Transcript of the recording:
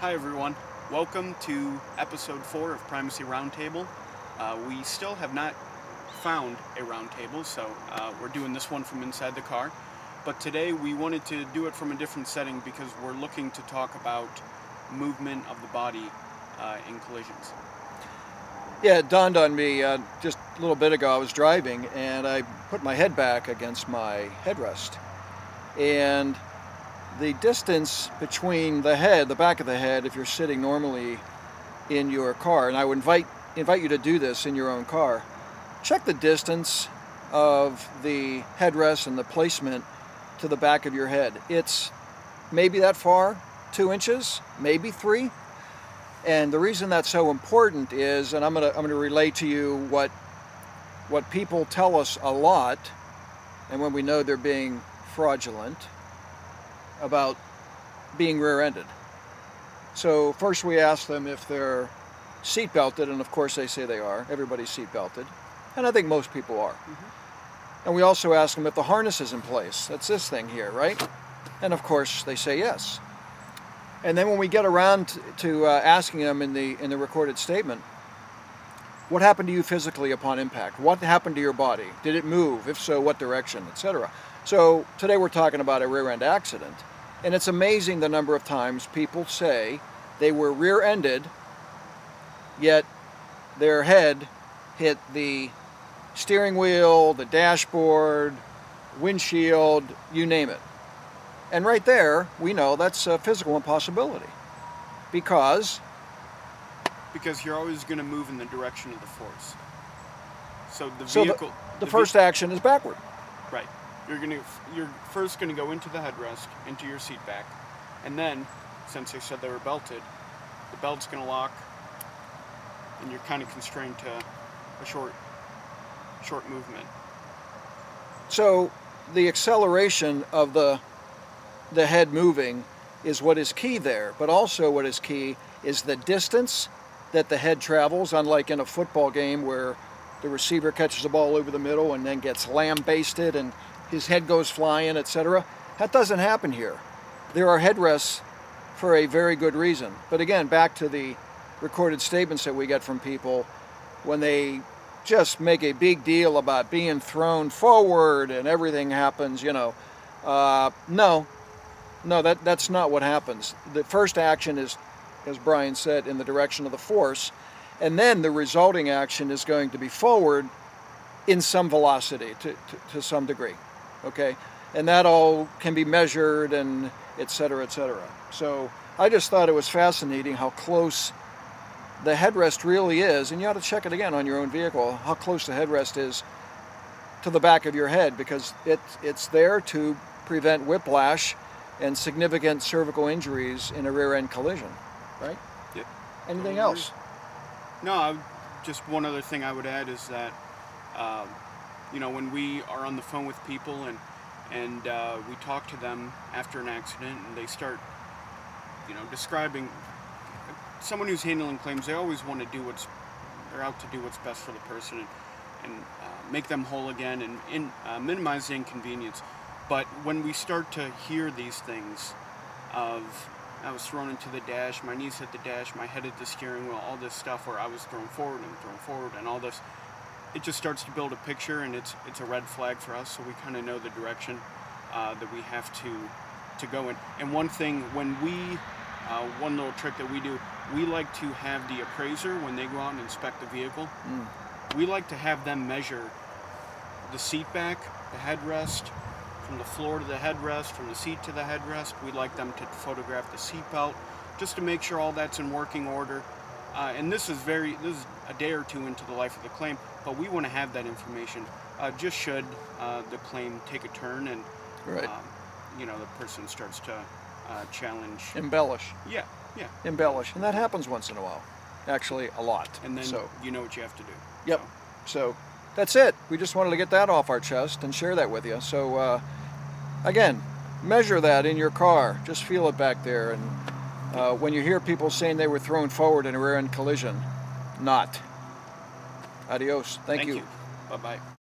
Hi everyone, welcome to episode 4 of Primacy Roundtable. We still have not found a roundtable, so we're doing this one from inside the car. But today we wanted to do it from a different setting because we're looking to talk about movement of the body in collisions. Yeah, it dawned on me just a little bit ago. I was driving and I put my head back against my headrest. And the distance between the back of the head, if you're sitting normally in your car, and I would invite you to do this in your own car, check the distance of the headrest and the placement to the back of your head. It's maybe that far, 2 inches, maybe 3. And the reason that's so important is, and I'm gonna relate to you what people tell us a lot, and when we know they're being fraudulent, about being rear-ended. So first we ask them if they're seat belted, and of course they say they are. Everybody's seat belted, and I think most people are. And we also ask them if the harness is in place. That's this thing here, right? And of course they say yes. And then when we get around to asking them in the recorded statement, what happened to you physically upon impact? What happened to your body? Did it move? If so, what direction, etc. So today we're talking about a rear-end accident. And it's amazing the number of times people say they were rear-ended, yet their head hit the steering wheel, the dashboard, windshield, you name it. And right there, we know that's a physical impossibility. Because you're always going to move in the direction of the force. So the so vehicle... the first action is backward. Right. You're first going to go into the headrest, into your seat back, and then, since they said they were belted, the belt's going to lock, and you're kind of constrained to a short movement. So the acceleration of the head moving is what is key there, but also what is key is the distance that the head travels, unlike in a football game where the receiver catches the ball over the middle and then gets lambasted and his head goes flying, etc. That doesn't happen here. There are headrests for a very good reason. But again, back to the recorded statements that we get from people when they just make a big deal about being thrown forward and everything happens, no, that's not what happens. The first action is, as Bryan said, in the direction of the force, and then the resulting action is going to be forward in some velocity to some degree, okay? And that all can be measured and et cetera, et cetera. So I just thought it was fascinating how close the headrest really is, and you ought to check it again on your own vehicle, how close the headrest is to the back of your head, because it's there to prevent whiplash and significant cervical injuries in a rear-end collision, right? Yep. Anything else? No, just one other thing I would add is that, when we are on the phone with people and we talk to them after an accident and they start, describing someone who's handling claims, they always want to they're out to do what's best for the person and make them whole again and minimize the inconvenience. But when we start to hear these things of, I was thrown into the dash, my knees hit the dash, my head hit the steering wheel, all this stuff where I was thrown forward and all this, it just starts to build a picture, and it's a red flag for us, so we kind of know the direction that we have to go in. And one thing, one little trick that we do, we like to have the appraiser, when they go out and inspect the vehicle, we like to have them measure the seat back, the headrest, from the floor to the headrest, from the seat to the headrest. We'd like them to photograph the seat belt, just to make sure all that's in working order. And this is a day or two into the life of the claim, but we want to have that information, just should the claim take a turn and, Right. The person starts to challenge. Embellish. Yeah. Embellish. And that happens once in a while. Actually, a lot. And then you know what you have to do. Yep. So that's it. We just wanted to get that off our chest and share that with you. So, again, measure that in your car. Just feel it back there. And when you hear people saying they were thrown forward in a rear-end collision, not. Adios. Thank you. Bye-bye.